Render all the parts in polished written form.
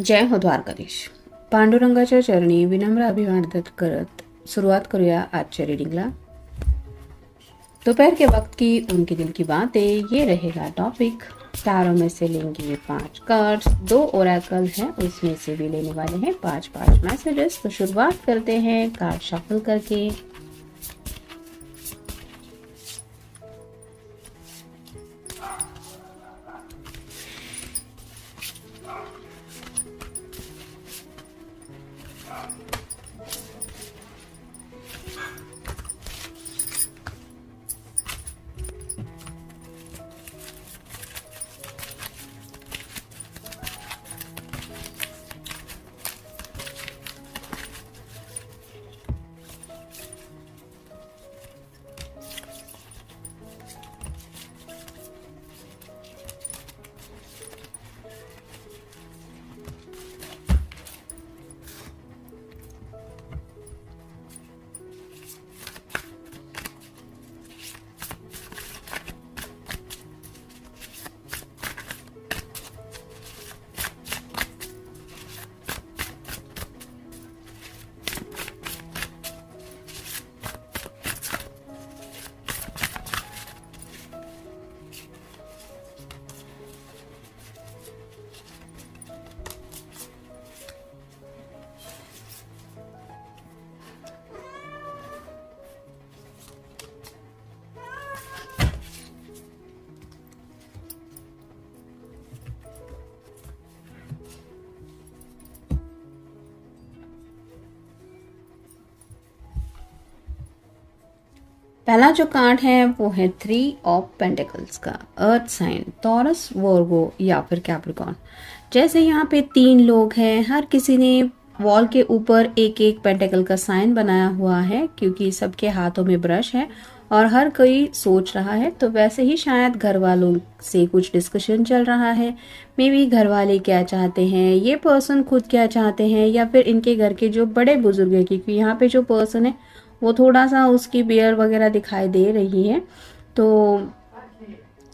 जय हो द्वारकाधीश. पांडुरंगाच्या चरणी विनम्र अभिवादन करत सुरुवात करूया आजच्या रीडिंगला. दोपहर के वक्त की उनके दिल की बातें, ये रहेगा टॉपिक. तारों में से लेंगे 5 कार्ड्स, 2 ओरेकल हैं, उसमें से भी लेने वाले हैं 5 मैसेजेस. तो शुरुआत करते हैं कार्ड शफल करके. पहला जो कार्ड है वो है 3 ऑफ पेंटिकल्स का. अर्थ साइन, टॉरस, वर्गो या फिर कैप्रिकॉर्न. जैसे यहाँ पे 3 लोग हैं, हर किसी ने वॉल के ऊपर एक एक पेंटिकल का साइन बनाया हुआ है क्योंकि सबके हाथों में ब्रश है और हर कोई सोच रहा है. तो वैसे ही शायद घर वालों से कुछ डिस्कशन चल रहा है. मे बी घर वाले क्या चाहते हैं, ये पर्सन खुद क्या चाहते हैं, या फिर इनके घर के जो बड़े बुजुर्ग हैं, क्योंकि यहाँ पे जो पर्सन है वो थोड़ा सा उसकी बियर वगैरह दिखाई दे रही है. तो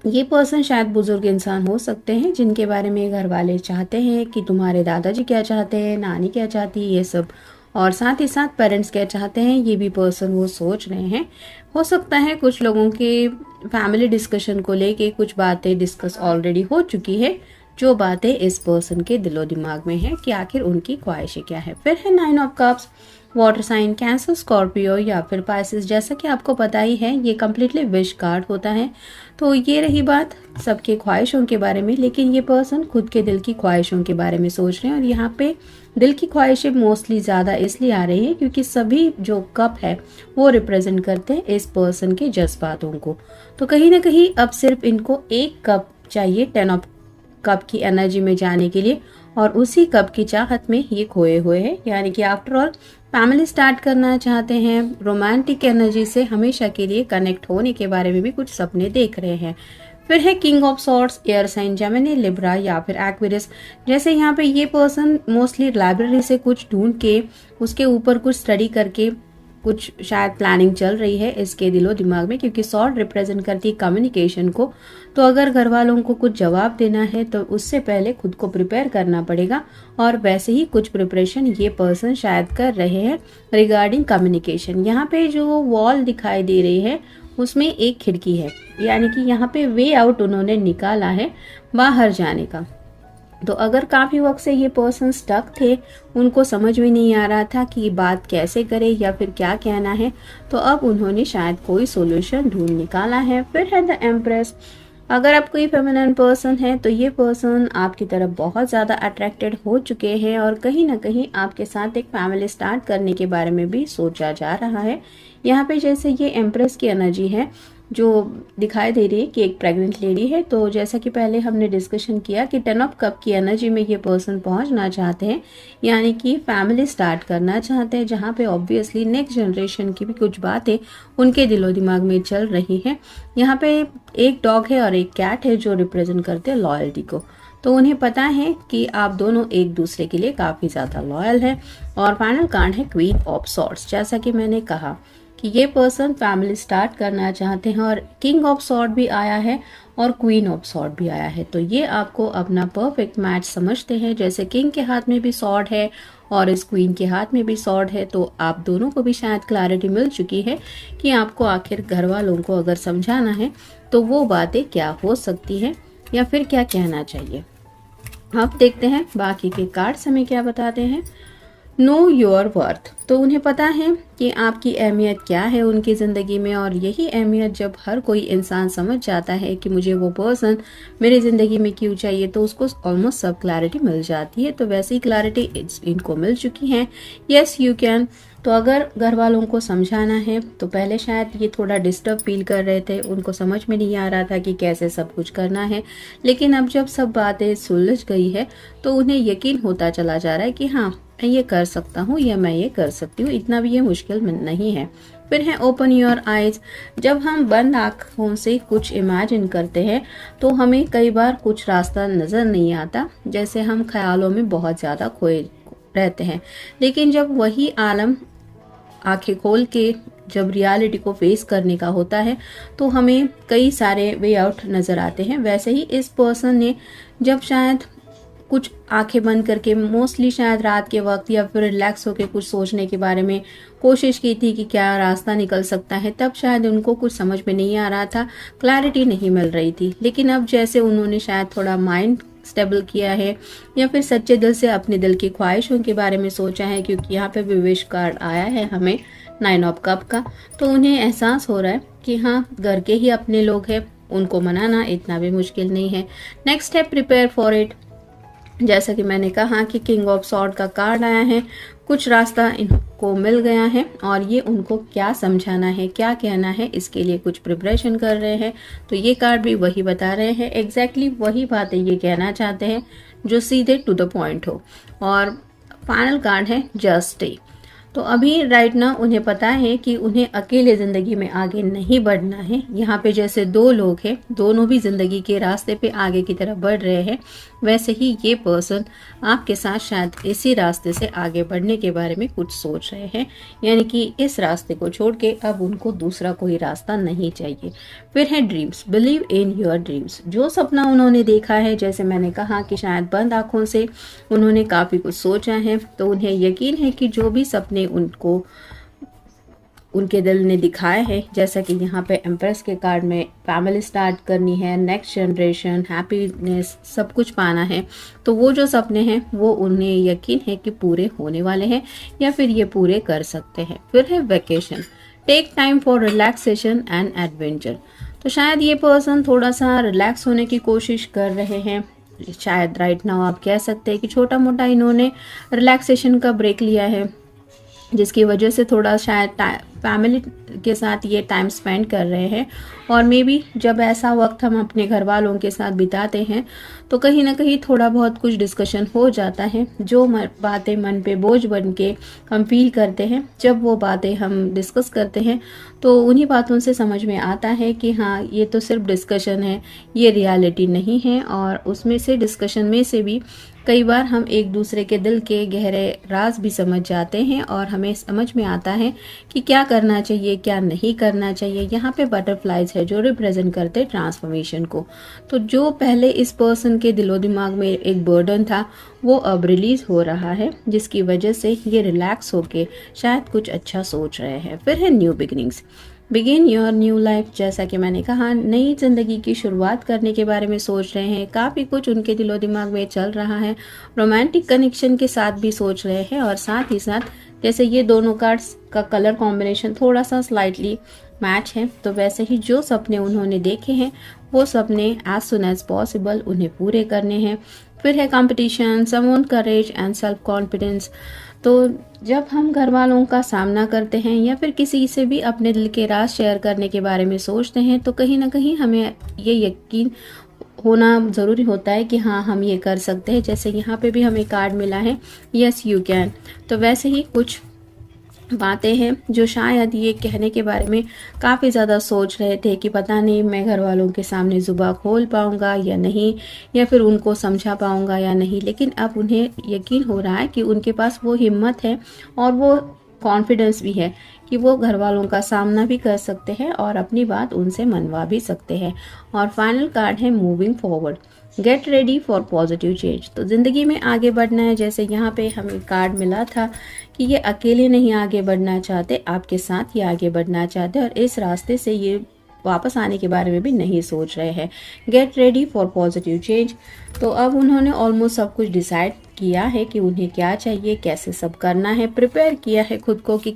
ये पर्सन शायद बुजुर्ग इंसान हो सकते हैं जिनके बारे में घर वाले चाहते हैं कि तुम्हारे दादाजी क्या चाहते हैं, नानी क्या चाहती है, ये सब. और साथ ही साथ पेरेंट्स क्या चाहते हैं ये भी पर्सन वो सोच रहे हैं. हो सकता है कुछ लोगों के फैमिली डिस्कशन को लेके कुछ बातें डिस्कस ऑलरेडी हो चुकी है, जो बातें इस पर्सन के दिलो दिमाग में है कि आखिर उनकी ख्वाहिशें क्या है. फिर है 9 of cups. Water sign, Cancer, Scorpio या फिर पाइसेस. जैसा कि आपको पता ही है ये कम्प्लीटली विश कार्ड होता है. तो ये रही बात सबके ख्वाहिशों के बारे में, लेकिन ये पर्सन खुद के दिल की ख्वाहिशों के बारे में सोच रहे हैं. और यहाँ पे दिल की ख्वाहिशें मोस्टली ज़्यादा इसलिए आ रही है क्योंकि सभी जो कप है वो रिप्रेजेंट करते हैं इस पर्सन के जज्बातों को. तो कहीं ना कहीं अब सिर्फ इनको एक कप चाहिए 10 ऑफ कप की एनर्जी में जाने के लिए, और उसी कप की चाहत में ये खोए हुए हैं. यानी कि आफ्टर ऑल फैमिली स्टार्ट करना चाहते हैं, रोमांटिक एनर्जी से हमेशा के लिए कनेक्ट होने के बारे में भी कुछ सपने देख रहे हैं. फिर है king of swords, air sign, Gemini, Libra या फिर एक्वेरियस. जैसे यहाँ पे ये पर्सन मोस्टली लाइब्रेरी से कुछ ढूंढ के उसके ऊपर कुछ स्टडी करके कुछ शायद प्लानिंग चल रही है इसके दिलो दिमाग में, क्योंकि सॉर्ड रिप्रेजेंट करती है कम्युनिकेशन को. तो अगर घर वालों को कुछ जवाब देना है तो उससे पहले खुद को प्रिपेयर करना पड़ेगा, और वैसे ही कुछ प्रिपरेशन ये पर्सन शायद कर रहे हैं रिगार्डिंग कम्युनिकेशन. यहाँ पे जो वॉल दिखाई दे रही है उसमें एक खिड़की है, यानी कि यहाँ पे वे आउट उन्होंने निकाला है बाहर जाने का. तो अगर काफ़ी वक्त से ये पर्सन स्टक थे, उनको समझ में नहीं आ रहा था कि बात कैसे करें या फिर क्या कहना है, तो अब उन्होंने शायद कोई सॉल्यूशन ढूंढ निकाला है. फिर है द एम्प्रेस. अगर आप कोई फेमिनिन पर्सन है तो ये पर्सन आपकी तरफ बहुत ज़्यादा अट्रैक्टेड हो चुके हैं और कहीं ना कहीं आपके साथ एक फैमिली स्टार्ट करने के बारे में भी सोचा जा रहा है. यहाँ पे जैसे ये एम्प्रेस की एनर्जी है जो दिखाई दे रही है कि एक प्रेग्नेंट लेडी है. तो जैसा कि पहले हमने डिस्कशन किया कि 10 ऑफ कप की एनर्जी में ये पर्सन पहुंचना चाहते हैं, यानी कि फैमिली स्टार्ट करना चाहते हैं, जहां पे ऑब्वियसली नेक्स्ट जनरेशन की भी कुछ बातें उनके दिलो दिमाग में चल रही हैं. यहाँ पे एक डॉग है और एक कैट है जो रिप्रेजेंट करते हैं लॉयल्टी को. तो उन्हें पता है कि आप दोनों एक दूसरे के लिए काफ़ी ज़्यादा लॉयल है. और फाइनल कार्ड है क्वीन ऑफ सॉर्ड्स. जैसा कि मैंने कहा कि ये पर्सन फैमिली स्टार्ट करना चाहते हैं, और किंग ऑफ सॉर्ड भी आया है और क्वीन ऑफ सॉर्ड भी आया है। तो ये आपको अपना परफेक्ट मैच समझते हैं। जैसे किंग के हाथ में भी सॉर्ड है और इस क्वीन के हाथ में भी सॉर्ड है, तो आप दोनों को भी शायद क्लैरिटी मिल चुकी है कि आपको आखिर घर वालों को अगर समझाना है तो वो बातें क्या हो सकती हैं या फिर क्या कहना चाहिए। अब देखते हैं बाकी के कार्ड्स हमें क्या बताते हैं। नो योर वर्थ, तो उन्हें पता है कि आपकी अहमियत क्या है उनकी ज़िंदगी में, और यही अहमियत जब हर कोई इंसान समझ जाता है कि मुझे वो पर्सन मेरी ज़िंदगी में क्यों चाहिए, तो उसको ऑलमोस्ट सब क्लैरिटी मिल जाती है। तो वैसे ही क्लैरिटी इनको मिल चुकी है। Yes you can. तो अगर घर वालों को समझाना है तो पहले शायद ये थोड़ा डिस्टर्ब फील कर रहे थे, उनको समझ में नहीं आ रहा था कि कैसे सब कुछ करना है, लेकिन अब जब सब बातें सुलझ गई है तो उन्हें यकीन होता चला जा रहा है कि हाँ मैं ये कर सकता हूँ या मैं ये कर सकती हूँ, इतना भी ये मुश्किल नहीं है। फिर है ओपन योर आइज। जब हम बंद आँखों से कुछ इमेजिन करते हैं तो हमें कई बार कुछ रास्ता नज़र नहीं आता, जैसे हम ख्यालों में बहुत ज़्यादा खोए रहते हैं। लेकिन जब वही आलम आंखें खोल के जब रियलिटी को फेस करने का होता है तो हमें कई सारे वे आउट नज़र आते हैं। वैसे ही इस पर्सन ने जब शायद कुछ आंखें बंद करके, मोस्टली शायद रात के वक्त या फिर रिलैक्स होकर कुछ सोचने के बारे में कोशिश की थी कि क्या रास्ता निकल सकता है, तब शायद उनको कुछ समझ में नहीं आ रहा था, क्लैरिटी नहीं मिल रही थी। लेकिन अब जैसे उन्होंने शायद थोड़ा माइंड स्टेबल किया है या फिर सच्चे दिल से अपने दिल की ख्वाहिशों के बारे में सोचा है, क्योंकि यहाँ पे भी विश कार्ड आया है हमें 9 ऑफ कप का, तो उन्हें एहसास हो रहा है कि हाँ घर के ही अपने लोग हैं, उनको मनाना इतना भी मुश्किल नहीं है। नेक्स्ट है प्रिपेयर फॉर इट। जैसा कि मैंने कहा कि किंग ऑफ सॉर्ड का कार्ड आया है, कुछ रास्ता इनको मिल गया है और ये उनको क्या समझाना है, क्या कहना है, इसके लिए कुछ प्रिपरेशन कर रहे हैं। तो ये कार्ड भी वही बता रहे हैं, एग्जैक्टली वही बातें ये कहना चाहते हैं जो सीधे टू द पॉइंट हो। और फाइनल कार्ड है जस्ट स्टे। तो अभी राइट ना उन्हें पता है कि उन्हें अकेले ज़िंदगी में आगे नहीं बढ़ना है। यहाँ पे जैसे दो लोग हैं, दोनों भी ज़िंदगी के रास्ते पे आगे की तरफ बढ़ रहे हैं, वैसे ही ये पर्सन आपके साथ शायद इसी रास्ते से आगे बढ़ने के बारे में कुछ सोच रहे हैं, यानी कि इस रास्ते को छोड़ के अब उनको दूसरा कोई रास्ता नहीं चाहिए। फिर है dreams. Believe in your dreams. जो सपना उन्होंने देखा है, जैसे मैंने कहा कि शायद बंद आँखों से उन्होंने काफ़ी कुछ सोचा है, तो उन्हें यकीन है कि जो भी सपने उनको उनके दिल ने दिखाए हैं, जैसा कि यहाँ पे एम्प्रेस के कार्ड में फैमिली स्टार्ट करनी है, नेक्स्ट जनरेशन, हैप्पीनेस, सब कुछ पाना है, तो वो जो सपने हैं वो उन्हें यकीन है कि पूरे होने वाले हैं या फिर ये पूरे कर सकते हैं। फिर है vacation. Take time for relaxation and adventure. तो शायद ये पर्सन थोड़ा सा रिलैक्स होने की कोशिश कर रहे हैं, शायद राइट नाउ आप कह सकते हैं कि छोटा मोटा इन्होंने रिलैक्सेशन का ब्रेक लिया है, जिसकी वजह से थोड़ा शायद फैमिली के साथ ये टाइम स्पेंड कर रहे हैं। और मे बी जब ऐसा वक्त हम अपने घर वालों के साथ बिताते हैं तो कहीं ना कहीं थोड़ा बहुत कुछ डिस्कशन हो जाता है, जो बातें मन पे बोझ बन के हम फील करते हैं, जब वो बातें हम डिस्कस करते हैं तो उन्हीं बातों से समझ में आता है कि हाँ ये तो सिर्फ डिस्कशन है, ये रियलिटी नहीं है। और उसमें से डिस्कशन में से भी कई बार हम एक दूसरे के दिल के गहरे राज भी समझ जाते हैं और हमें समझ में आता है कि क्या करना चाहिए, क्या नहीं करना चाहिए। यहाँ पे बटरफ्लाइज है जो रिप्रेजेंट करते हैं ट्रांसफॉर्मेशन को। तो जो पहले इस पर्सन के दिलो दिमाग में एक बर्डन था वो अब रिलीज हो रहा है, जिसकी वजह से ये रिलैक्स होके शायद कुछ अच्छा सोच रहे हैं। फिर है new beginnings. Begin your new life. जैसा कि मैंने कहा, नई जिंदगी की शुरुआत करने के बारे में सोच रहे हैं, काफ़ी कुछ उनके दिलो दिमाग में चल रहा है, रोमांटिक कनेक्शन के साथ भी सोच रहे हैं। और साथ ही साथ जैसे ये दोनों कार्ड्स का कलर कॉम्बिनेशन थोड़ा सा स्लाइटली मैच है, तो वैसे ही जो सपने उन्होंने देखे हैं वो सपने एज सुन एज पॉसिबल उन्हें पूरे करने हैं। फिर है competition, someone courage and self confidence. तो जब हम घर वालों का सामना करते हैं या फिर किसी से भी अपने दिल के राज शेयर करने के बारे में सोचते हैं तो कहीं ना कहीं हमें ये यकीन होना ज़रूरी होता है कि हाँ हम ये कर सकते हैं। जैसे यहाँ पे भी हमें कार्ड मिला है यस यू कैन। तो वैसे ही कुछ बातें हैं जो शायद ये कहने के बारे में काफ़ी ज़्यादा सोच रहे थे कि पता नहीं मैं घर वालों के सामने जुबान खोल पाऊँगा या नहीं, या फिर उनको समझा पाऊँगा या नहीं। लेकिन अब उन्हें यकीन हो रहा है कि उनके पास वो हिम्मत है और वो कॉन्फिडेंस भी है कि वो घर वालों का सामना भी कर सकते हैं और अपनी बात उनसे मनवा भी सकते हैं। और फाइनल कार्ड है moving forward, get ready for positive change. तो ज़िंदगी में आगे बढ़ना है, जैसे यहाँ पे हमें कार्ड मिला था कि ये अकेले नहीं आगे बढ़ना चाहते, आपके साथ ये आगे बढ़ना चाहते और इस रास्ते से ये वापस आने के बारे में भी नहीं सोच रहे हैं। Get ready for positive change. तो अब उन्होंने ऑलमोस्ट सब कुछ डिसाइड किया है कि उन्हें क्या चाहिए, कैसे सब करना है, प्रिपेयर किया है खुद को कि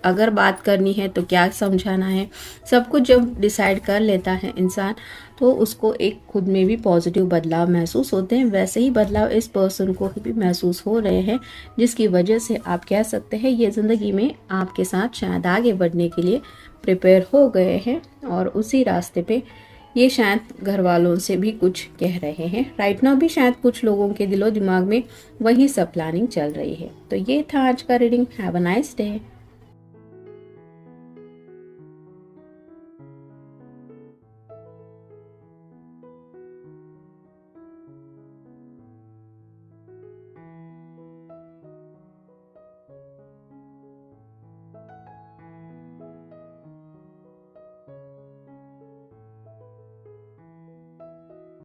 अगर बात करनी है तो क्या समझाना है। सब कुछ जब डिसाइड कर लेता है इंसान तो उसको एक खुद में भी पॉजिटिव बदलाव महसूस होते हैं। वैसे ही बदलाव इस पर्सन को भी महसूस हो रहे हैं, जिसकी वजह से आप कह सकते हैं ये ज़िंदगी में आपके साथ शायद आगे बढ़ने के लिए प्रिपेयर हो गए हैं और उसी रास्ते पे ये शायद घर वालों से भी कुछ कह रहे हैं। राइट नाउ भी शायद कुछ लोगों के दिलो दिमाग में वही सब प्लानिंग चल रही है। तो ये था आज का reading. Have a nice day.